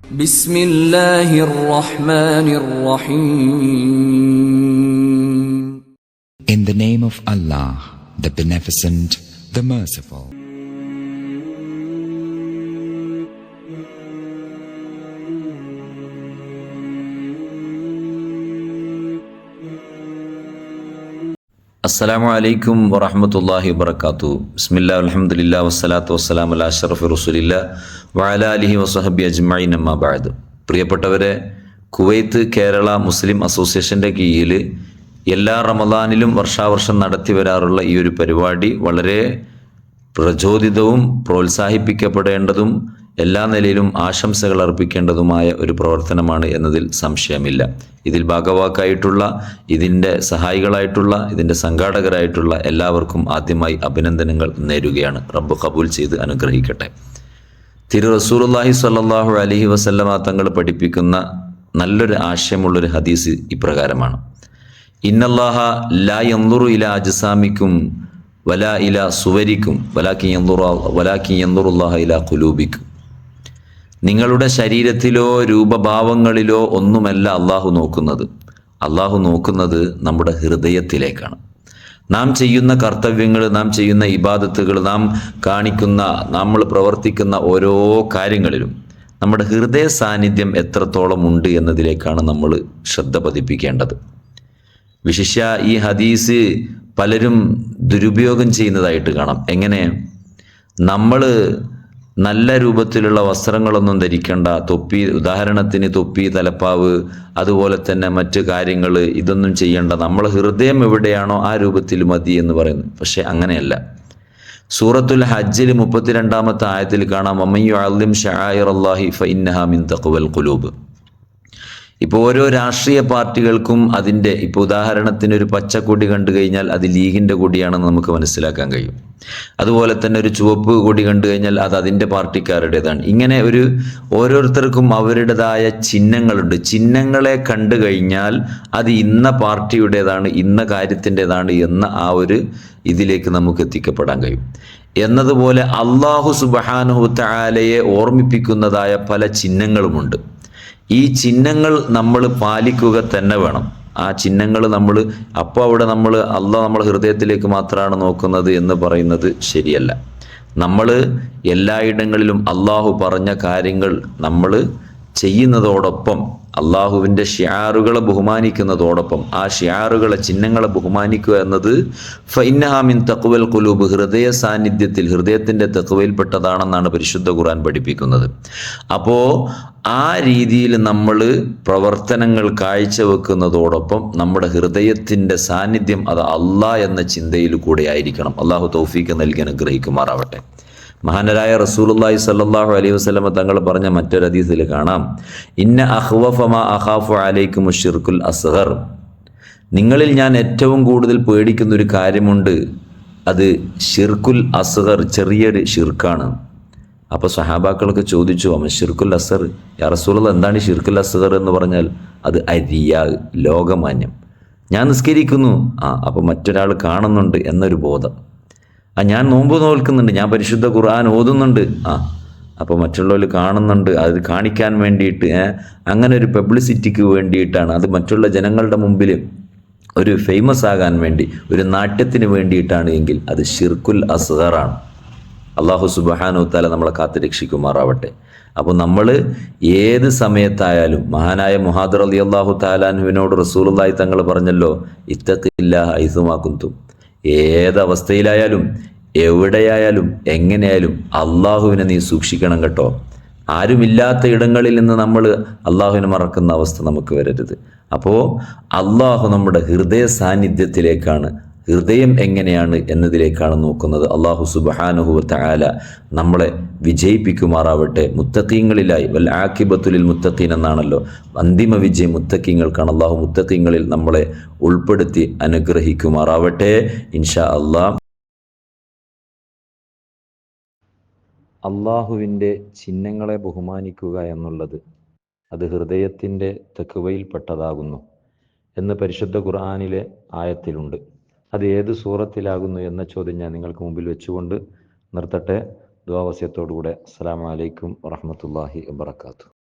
Bismillahir Rahmanir Rahim. In the name of Allah, the Beneficent, the Merciful. അസ്സലാമു അലൈക്കും വറഹ്മത്തുള്ളാഹി വബറകാതുഹു. ബിസ്മില്ലാഹിർ അൽഹംദുലില്ലാഹി വസ്സലാത്തു വസ്സലാമു അലാ അഷ്റഫി റസൂലില്ലാഹി വഅലാ ആലിഹി വസഹബിഹി അജ്മഈൻ അമ്മാ ബഅദ്. പ്രിയപ്പെട്ടവരെ, കുവൈത്ത് കേരള മുസ്ലിം അസോസിയേഷൻ്റെ കീഴിൽ എല്ലാ റമദാനിലും വർഷാവർഷം നടത്തി വരാറുള്ള ഈ ഒരു പരിപാടി വളരെ പ്രചോദിതവും പ്രോത്സാഹിപ്പിക്കപ്പെടേണ്ടതും എല്ലാ നിലയിലും ആശംസകൾ അർപ്പിക്കേണ്ടതുമായ ഒരു പ്രവർത്തനമാണ് എന്നതിൽ സംശയമില്ല. ഇതിൽ ഭാഗവാക്കായിട്ടുള്ള, ഇതിൻ്റെ സഹായികളായിട്ടുള്ള, ഇതിൻ്റെ സംഘാടകരായിട്ടുള്ള എല്ലാവർക്കും ആദ്യമായി അഭിനന്ദനങ്ങൾ നേരുകയാണ്. റബ്ബ് ഖബൂൽ ചെയ്ത് അനുഗ്രഹിക്കട്ടെ. തിരു റസൂലുള്ളാഹി സ്വല്ലല്ലാഹു അലൈഹി വസല്ലമ തങ്ങൾ പഠിപ്പിക്കുന്ന നല്ലൊരു ആശയമുള്ളൊരു ഹദീസ് ഇപ്രകാരമാണ്: ഇന്നല്ലാഹ ലാ യൻദുറു ഇലാ അജ്സാമിക്കും വലാ ഇലാ സുവരിക്കും വലാകിൻ യൻദുറുല്ലാഹ ഇലാ ഖുലൂബിക്കും. നിങ്ങളുടെ ശരീരത്തിലോ രൂപഭാവങ്ങളിലോ ഒന്നുമല്ല അള്ളാഹു നോക്കുന്നത്. അള്ളാഹു നോക്കുന്നത് നമ്മുടെ ഹൃദയത്തിലേക്കാണ്. നാം ചെയ്യുന്ന കർത്തവ്യങ്ങൾ, നാം ചെയ്യുന്ന ഇബാദത്തുകൾ, നമ്മൾ പ്രവർത്തിക്കുന്ന ഓരോ കാര്യങ്ങളിലും നമ്മുടെ ഹൃദയ സാന്നിധ്യം എത്രത്തോളം ഉണ്ട് എന്നതിലേക്കാണ് നമ്മൾ ശ്രദ്ധ പതിപ്പിക്കേണ്ടത്. വിശിഷ്യ ഈ ഹദീസ് പലരും ദുരുപയോഗം ചെയ്യുന്നതായിട്ട് കാണാം. എങ്ങനെ? നമ്മൾ നല്ല രൂപത്തിലുള്ള വസ്ത്രങ്ങളൊന്നും ധരിക്കേണ്ട, തൊപ്പി, ഉദാഹരണത്തിന് തൊപ്പി, തലപ്പാവ്, അതുപോലെ തന്നെ മറ്റ് കാര്യങ്ങൾ, ഇതൊന്നും ചെയ്യേണ്ട, നമ്മളെ ഹൃദയം എവിടെയാണോ ആ രൂപത്തിൽ മതി എന്ന് പറയുന്നു. പക്ഷെ അങ്ങനെയല്ല. സൂറത്തുൽ ഹജ്ജിൽ 32-ാമത്തെ ആയത്തിൽ കാണാം: വമൻ യുഅള്ളിം ശആയിറല്ലാഹി ഫഇന്നഹാ മിൻ തഖ്വൽ ഖുലൂബ്. ഇപ്പോൾ ഓരോ രാഷ്ട്രീയ പാർട്ടികൾക്കും അതിൻ്റെ, ഇപ്പോൾ ഉദാഹരണത്തിന് ഒരു പച്ചക്കൊടി കണ്ടു കഴിഞ്ഞാൽ അത് ലീഗിൻ്റെ കൊടിയാണെന്ന് നമുക്ക് മനസ്സിലാക്കാൻ കഴിയും. അതുപോലെ തന്നെ ഒരു ചുവപ്പ് കൊടി കണ്ടു കഴിഞ്ഞാൽ അത് അതിൻ്റെ പാർട്ടിക്കാരുടേതാണ്. ഇങ്ങനെ ഓരോരുത്തർക്കും അവരുടേതായ ചിഹ്നങ്ങളുണ്ട്. ചിഹ്നങ്ങളെ കണ്ടു കഴിഞ്ഞാൽ അത് ഇന്ന പാർട്ടിയുടേതാണ്, ഇന്ന കാര്യത്തിൻ്റെതാണ് എന്ന ആ ഒരു ഇതിലേക്ക് നമുക്ക് എത്തിക്കപ്പെടാൻ കഴിയും. എന്നതുപോലെ അല്ലാഹു സുബ്ഹാനഹു തആലയെ ഓർമ്മിപ്പിക്കുന്നതായ പല ചിഹ്നങ്ങളുമുണ്ട്. ഈ ചിഹ്നങ്ങൾ നമ്മൾ പാലിക്കുക തന്നെ വേണം. ആ ചിഹ്നങ്ങൾ അവിടെ അള്ളാഹ് നമ്മളെ ഹൃദയത്തിലേക്ക് മാത്രമാണ് നോക്കുന്നത് എന്ന് പറയുന്നത് ശരിയല്ല. നമ്മൾ എല്ലായിടങ്ങളിലും അള്ളാഹു പറഞ്ഞ കാര്യങ്ങൾ നമ്മൾ ചെയ്യുന്നതോടൊപ്പം അള്ളാഹുവിൻ്റെ ഷിയാറുകളെ ബഹുമാനിക്കുന്നതോടൊപ്പം ആ ഷിയാറുകളെ, ചിഹ്നങ്ങളെ ബഹുമാനിക്കുക എന്നത് ഫഇന്നഹാ മിൻ തഖ്വൽ ഖുലൂബ്, ഹൃദയ സാന്നിധ്യത്തിൽ, ഹൃദയത്തിൻ്റെ തഖ്വയിൽപ്പെട്ടതാണെന്നാണ് പരിശുദ്ധ ഖുർആൻ പഠിപ്പിക്കുന്നത്. അപ്പോൾ ആ രീതിയിൽ നമ്മൾ പ്രവർത്തനങ്ങൾ കാഴ്ചവെക്കുന്നതോടൊപ്പം നമ്മുടെ ഹൃദയത്തിൻ്റെ സാന്നിധ്യം അത് അള്ളാഹ് എന്ന ചിന്തയിൽ കൂടെ ആയിരിക്കണം. അള്ളാഹു തൗഫീഖ് നൽകി അനുഗ്രഹിക്കുമാറാവട്ടെ. മഹാനരായ റസൂലുള്ളാഹി സ്വല്ലല്ലാഹു അലൈഹി വസല്ലമ തങ്ങൾ പറഞ്ഞ മറ്റൊരു ഹദീസിൽ കാണാം: ഇന്ന അഖ്വഫ മാ അഖാഫു അലൈക്കും ശിർക്കുൽ അസ്ഗർ. നിങ്ങളിൽ ഞാൻ ഏറ്റവും കൂടുതൽ പേടിക്കുന്ന ഒരു കാര്യമുണ്ട്, അത് ഷിർക്കുൽ അസ്ഗർ, ചെറിയൊരു ഷിർക്കാണ്. അപ്പോൾ സഹാബാക്കളൊക്കെ ചോദിച്ചു: അമ്മ ഷിർക്കുൽ അസ്ഗർ, യാ റസൂലുള്ളാഹ്, എന്താണ് ഷിർക്കുൽ അസ്ഗർ എന്ന് പറഞ്ഞാൽ? അത് അരിയാ, ലോകമാന്യം. ഞാൻ നിസ്കരിക്കുന്നു, അപ്പോൾ മറ്റൊരാൾ കാണുന്നുണ്ട് എന്നൊരു ബോധം. ഞാൻ നോമ്പ് നോൽക്കുന്നുണ്ട്, ഞാൻ പരിശുദ്ധ ഖുർആൻ ഓതുന്നുണ്ട്, അപ്പോൾ മറ്റുള്ളവർ കാണുന്നുണ്ട്, അത് കാണിക്കാൻ വേണ്ടിയിട്ട്, അങ്ങനെ ഒരു പബ്ലിസിറ്റിക്ക് വേണ്ടിയിട്ടാണ്, അത് മറ്റുള്ള ജനങ്ങളുടെ മുമ്പിൽ ഒരു ഫേമസ് ആകാൻ വേണ്ടി, ഒരു നാട്യത്തിന് വേണ്ടിയിട്ടാണ് എങ്കിൽ അത് ഷിർക്കുൽ അസ്ഗറാണ്. അല്ലാഹു സുബ്ഹാനഹു തആല നമ്മളെ കാത്തുരക്ഷിക്കുമാറാവട്ടെ. അപ്പോൾ നമ്മൾ ഏത് സമയത്തായാലും, മഹാനായ മുഹാദ് റളിയല്ലാഹു തആല അൻഹുവിനോട് റസൂലുള്ളാഹി തങ്ങൾ പറഞ്ഞല്ലോ: ഇത്തഖില്ലാഹ ഹൈസുമാ കുന്തും. ഏതവസ്ഥയിലായാലും, എവിടെയായാലും, എങ്ങനെയായാലും അള്ളാഹുവിനെ നീ സൂക്ഷിക്കണം കേട്ടോ. ആരുമില്ലാത്ത ഇടങ്ങളിൽ നിന്ന് നമ്മൾ അള്ളാഹുവിനെ മറക്കുന്ന അവസ്ഥ നമുക്ക് വരരുത്. അപ്പോൾ അള്ളാഹു നമ്മുടെ ഹൃദയ സാന്നിധ്യത്തിലേക്കാണ്, ഹൃദയം എങ്ങനെയാണ് എന്നതിലേക്കാണ് നോക്കുന്നത്. അള്ളാഹു സുബ്ഹാനഹു വ തആല നമ്മളെ വിജയിപ്പിക്കുമാറാവട്ടെ. മുത്തഖീങ്ങളിലായി, വൽ ആഖിബത്തു ലിൽ മുത്തഖീൻ എന്നാണല്ലോ, അന്തിമ വിജയം മുത്തഖീങ്ങൾക്കാണ്. അള്ളാഹു മുത്തഖീങ്ങളിൽ നമ്മളെ ഉൾപ്പെടുത്തി അനുഗ്രഹിക്കുമാറാവട്ടെ ഇൻഷാ അള്ളാഹ്. അള്ളാഹുവിൻ്റെ ചിഹ്നങ്ങളെ ബഹുമാനിക്കുക എന്നുള്ളത് അത് ഹൃദയത്തിൻ്റെ തഖ്വയിൽപ്പെട്ടതാകുന്നു എന്ന് പരിശുദ്ധ ഖുർആനിലെ ആയത്തിലുണ്ട്. അത് ഏത് സൂറത്തിലാകുന്നു എന്ന ചോദ്യം ഞാൻ നിങ്ങൾക്ക് മുമ്പിൽ വെച്ചുകൊണ്ട് നിർത്തട്ടെ. ദുആ വസിയത്തോടുകൂടെ അസ്സലാമു അലൈക്കും വറഹ്മത്തുള്ളാഹി വബറകാതുഹു.